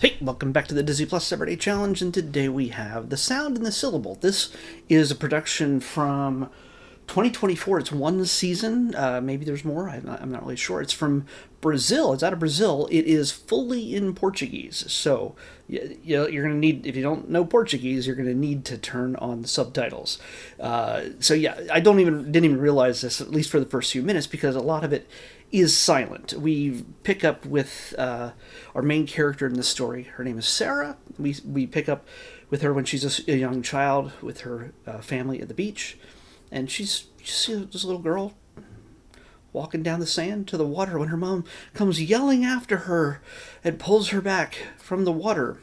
Hey, welcome back to the Disney Plus Everyday Challenge, and today we have The Sound and the Syllable. This is a production from 2024. It's one season. Maybe there's more. I'm not really sure. It's from Brazil. It's out of Brazil. It is fully in Portuguese. So you're going to need, if you don't know Portuguese, you're going to need to turn on the subtitles. So yeah, didn't even realize this, at least for the first few minutes, because a lot of it is silent. We pick up with our main character in this story. Her name is Sarah. We pick up with her when she's a young child with her family at the beach, and she's this little girl walking down the sand to the water when her mom comes yelling after her and pulls her back from the water.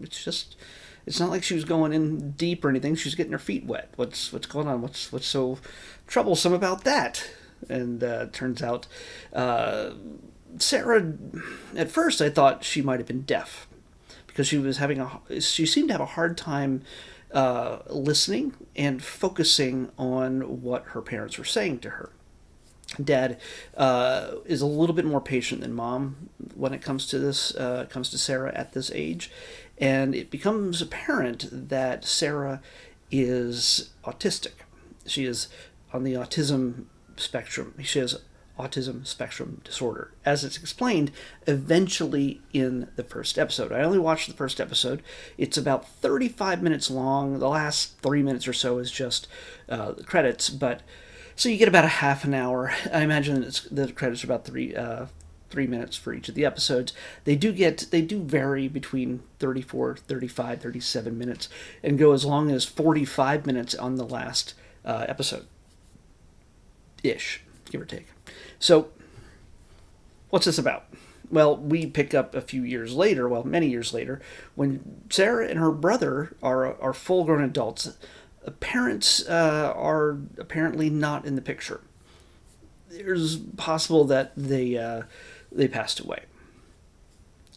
It's not like she was going in deep or anything. She's getting her feet wet. What's going on? What's so troublesome about that? And turns out Sarah, at first I thought she might have been deaf, because she seemed to have a hard time listening and focusing on what her parents were saying to her. Dad is a little bit more patient than mom when it comes to this. Comes to Sarah at this age, and it becomes apparent that Sarah is autistic. She is on the autism spectrum. She has autism spectrum disorder, as it's explained eventually in the first episode. I only watched the first episode. It's about 35 minutes long. The last 3 minutes or so is just the credits, but so you get about a half an hour. I imagine the credits are about 3 minutes for each of the episodes. They do vary between 34, 35, 37 minutes, and go as long as 45 minutes on the last episode ish, give or take. So, what's this about? Well, we pick up a few years later, many years later, when Sarah and her brother are full-grown adults. Parents are apparently not in the picture. It's possible that they passed away.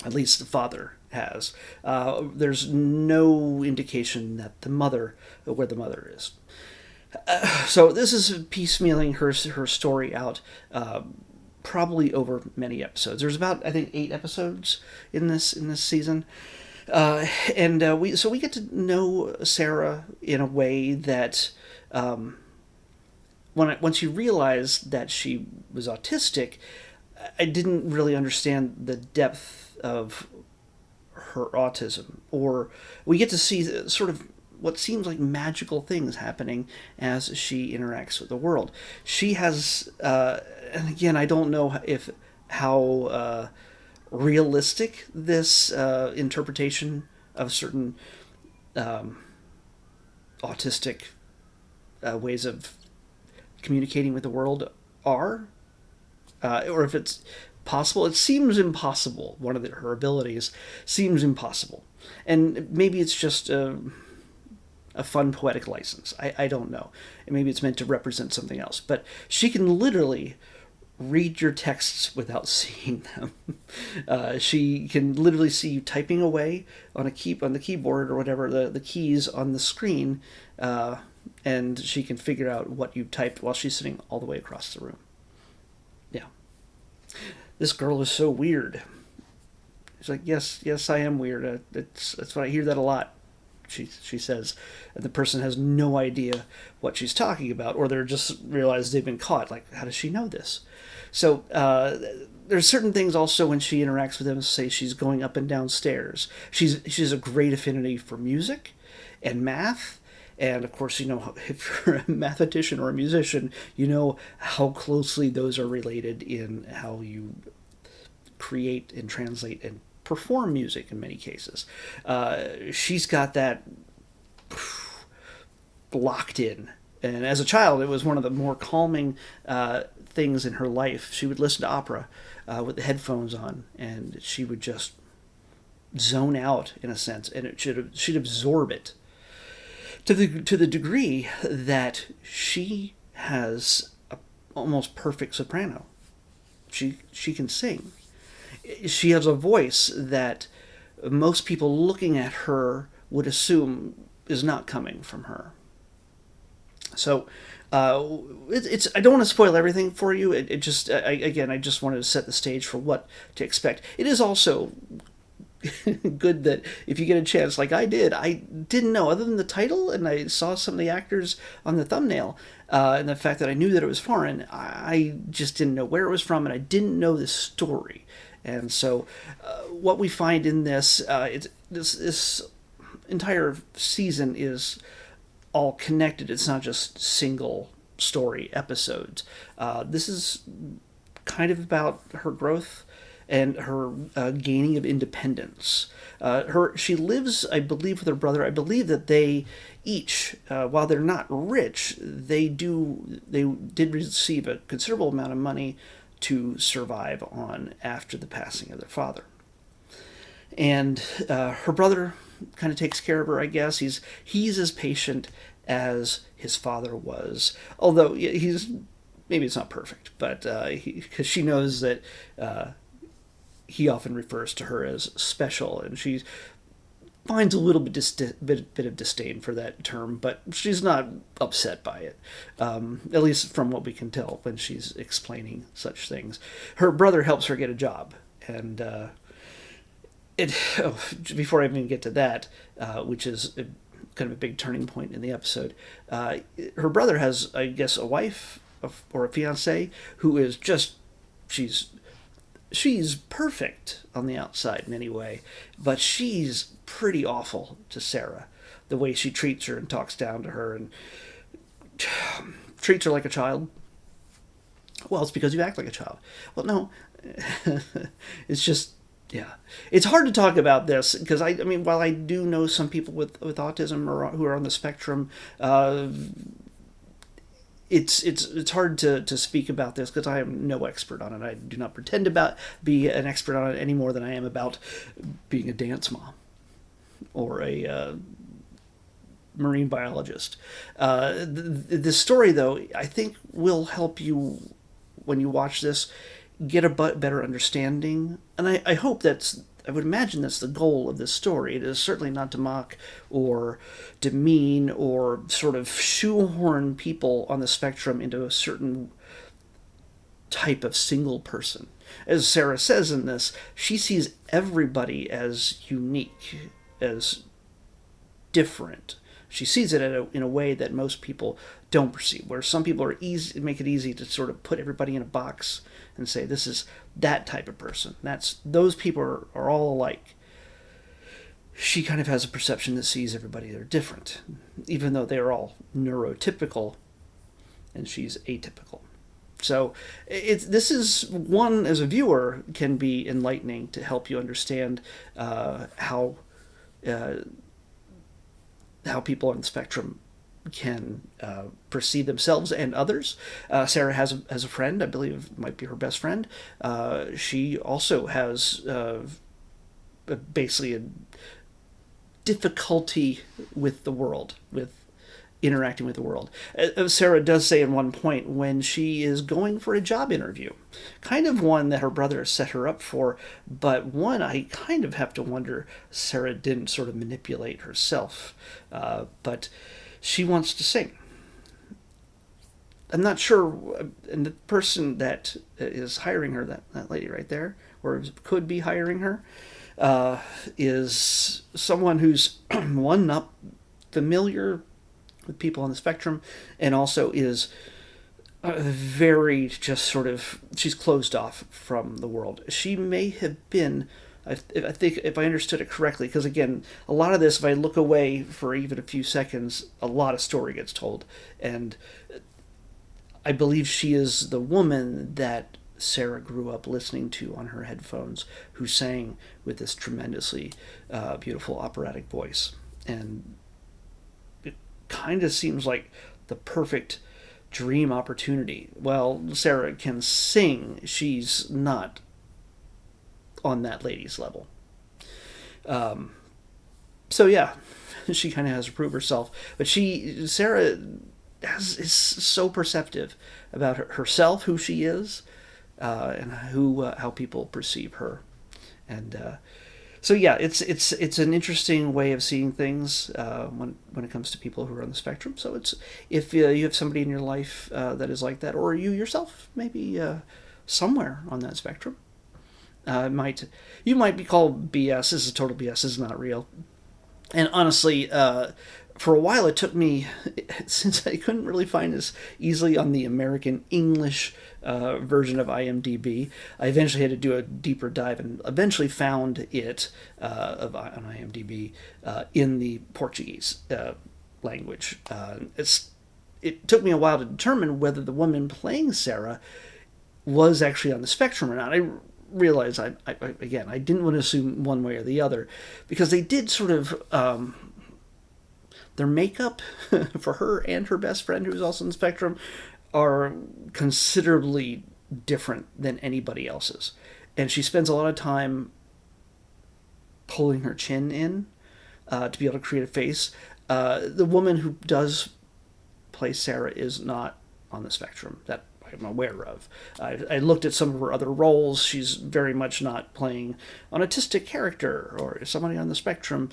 At least the father has. There's no indication that where the mother is. So this is piecemealing her story out, probably over many episodes. There's about, I think, 8 episodes in this season, and we get to know Sarah in a way that once you realize that she was autistic, I didn't really understand the depth of her autism, or we get to see sort of what seems like magical things happening as she interacts with the world. She has, and again, I don't know how realistic this interpretation of certain autistic ways of communicating with the world are, or if it's possible. It seems impossible. One of her abilities seems impossible, and maybe it's just a fun poetic license. I don't know. And maybe it's meant to represent something else. But she can literally read your texts without seeing them. She can literally see you typing away on the keyboard or whatever, the keys on the screen, and she can figure out what you typed while she's sitting all the way across the room. Yeah. This girl is so weird. She's like, yes, I am weird. That's what I hear that a lot. She says, and the person has no idea what she's talking about, or they're just realized they've been caught. Like, how does she know this? So there's certain ththings also when she interacts with them. Say she's going up and down stairs. She has a great affinity for music and math, and of course, if you're a mathematician or a musician, you know how closely those are related in how you create and translate and perform music in many cases. She's got that locked in. And as a child, it was one of the more calming things in her life. She would listen to opera with the headphones on, and she would just zone out, in a sense, and she'd absorb it to the degree that she has a almost perfect soprano. She can sing. She has a voice that most people looking at her would assume is not coming from her. So it's I don't want to spoil everything for you. I just wanted to set the stage for what to expect. It is also good that if you get a chance, like I did, I didn't know other than the title, and I saw some of the actors on the thumbnail, and the fact that I knew that it was foreign. I just didn't know where it was from, and I didn't know the story. And so, what we find in this, this entire season is all connected. It's not just single story episodes. This is kind of about her growth and her gaining of independence. She lives, I believe, with her brother. I believe that they each, while they're not rich, they did receive a considerable amount of money to survive on after the passing of their father. And her brother kind of takes care of her, I guess. He's as patient as his father was, although he's maybe it's not perfect, but because she knows that he often refers to her as special, and she finds a little bit of disdain for that term, but she's not upset by it, at least from what we can tell when she's explaining such things. Her brother helps her get a job, and before I even get to that, which is kind of a big turning point in the episode, her brother has, I guess, a wife or a fiance who is just she's perfect on the outside in any way, but she's pretty awful to Sarah. The way she treats her and talks down to her and treats her like a child. Well, it's because you act like a child. Well, no, it's just, yeah. It's hard to talk about this because I mean, while I do know some people with autism or who are on the spectrum, it's hard to speak about this because I am no expert on it. I do not pretend to be an expert on it any more than I am about being a dance mom or a marine biologist. The story, though, I think will help you when you watch this get a better understanding, and I hope I would imagine that's the goal of this story. It is certainly not to mock or demean or sort of shoehorn people on the spectrum into a certain type of single person. As Sarah says in this, she sees everybody as unique, as different. She sees it in a way that most people don't perceive, where some people make it easy to sort of put everybody in a box and say, this is that type of person. Those people are all alike. She kind of has a perception that sees everybody they're different, even though they're all neurotypical, and she's atypical. So this is one, as a viewer, can be enlightening to help you understand how people on the spectrum can perceive themselves and others. Sarah has a friend, I believe it might be her best friend. She also has basically a difficulty with the world, with interacting with the world. Sarah does say at one point when she is going for a job interview, kind of one that her brother set her up for, but one I kind of have to wonder Sarah didn't sort of manipulate herself. But she wants to sing. I'm not sure, and the person that is hiring her, that lady right there, or could be hiring her, is someone who's one, not familiar with people on the spectrum, and also is very just sort of, she's closed off from the world. She may have been, I think if I understood it correctly, because again, a lot of this, if I look away for even a few seconds, a lot of story gets told. And I believe she is the woman that Sarah grew up listening to on her headphones, who sang with this tremendously beautiful operatic voice. And it kind of seems like the perfect dream opportunity. Well, Sarah can sing. She's not on that lady's level. So yeah, she kind of has to prove herself. But Sarah is so perceptive about herself, who she is, and how people perceive her. And so yeah, it's an interesting way of seeing things when it comes to people who are on the spectrum. So if you have somebody in your life that is like that, or you yourself maybe somewhere on that spectrum, You might be called BS. This is total BS. This is not real. And honestly, for a while it took me, since I couldn't really find this easily on the American English version of IMDb, I eventually had to do a deeper dive and eventually found it on IMDb in the Portuguese language. It took me a while to determine whether the woman playing Sarah was actually on the spectrum or not. I realized, again, I didn't want to assume one way or the other, because they did sort of, their makeup for her and her best friend, who is also on the spectrum, are considerably different than anybody else's. And she spends a lot of time pulling her chin in to be able to create a face. The woman who does play Sarah is not on the spectrum that I'm aware of. I looked at some of her other roles. She's very much not playing an autistic character or somebody on the spectrum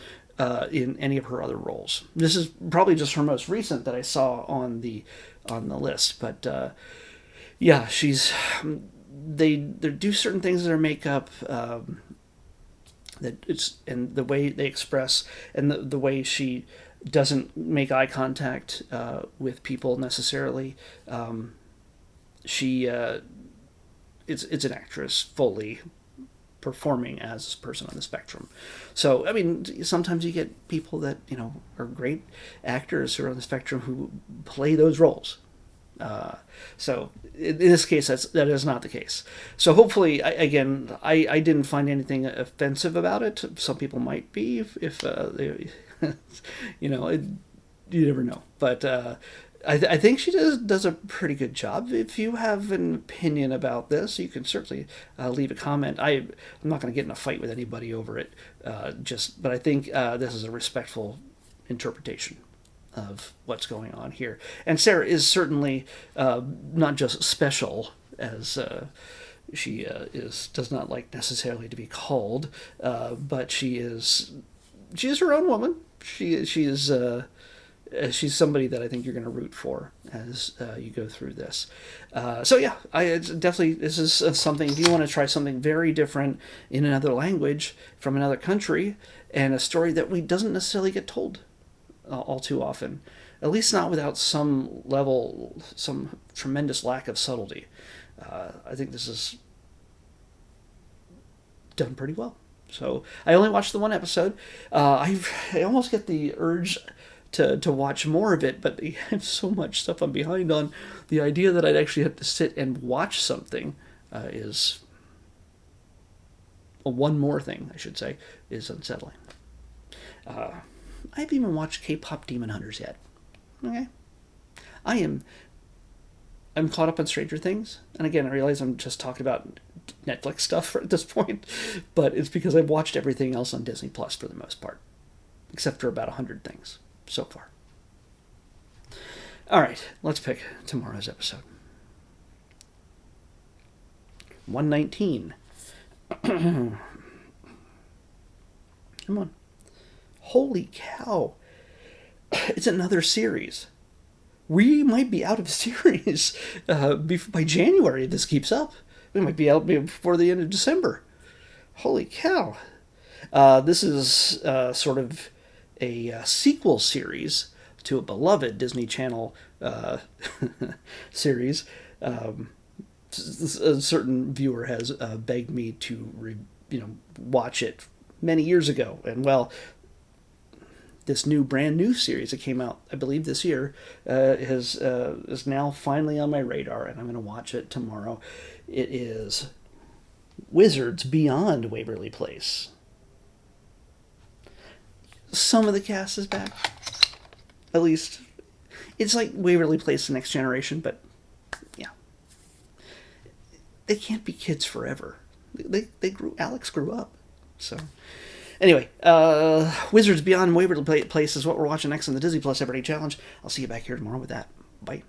in any of her other roles. This is probably just her most recent that I saw on the list. But yeah, they do certain things in her makeup. And the way they express, and the way she doesn't make eye contact with people necessarily. It's an actress fully performing as a person on the spectrum. So, I mean, sometimes you get people that, are great actors who are on the spectrum who play those roles. So in this case, that is not the case. So hopefully, I didn't find anything offensive about it. Some people might be, if they, you never know. But I think she does a pretty good job. If you have an opinion about this, you can certainly leave a comment. I'm not going to get in a fight with anybody over it. But I think this is a respectful interpretation of what's going on here. And Sarah is certainly not just special, as she does not like necessarily to be called, but she is her own woman. She's somebody that I think you're going to root for as you go through this. So yeah, this is something. If you want to try something very different in another language from another country, and a story that doesn't necessarily get told all too often, at least not without some tremendous lack of subtlety. I think this is done pretty well. So I only watched the one episode. I almost get the urge to watch more of it, but I have so much stuff I'm behind on. The idea that I'd actually have to sit and watch something is one more thing, I should say, is unsettling. I haven't even watched K-pop Demon Hunters yet. Okay, I'm caught up on Stranger Things, and again, I realize I'm just talking about Netflix stuff at this point, but it's because I've watched everything else on Disney Plus for the most part, except for about 100 things so far. All right, let's pick tomorrow's episode. 119. Come on. Holy cow. It's another series. We might be out of series by January if this keeps up. We might be out before the end of December. Holy cow. This is sort of a sequel series to a beloved Disney Channel series. A certain viewer has begged me to watch it many years ago. And well, this brand new series that came out, I believe, this year, is now finally on my radar, and I'm going to watch it tomorrow. It is Wizards Beyond Waverly Place. Some of the cast is back. At least, it's like Waverly Place: The Next Generation, but yeah, they can't be kids forever. Alex grew up, so. Anyway, Wizards Beyond Waverly Place is what we're watching next on the Disney Plus Everyday Challenge. I'll see you back here tomorrow with that. Bye.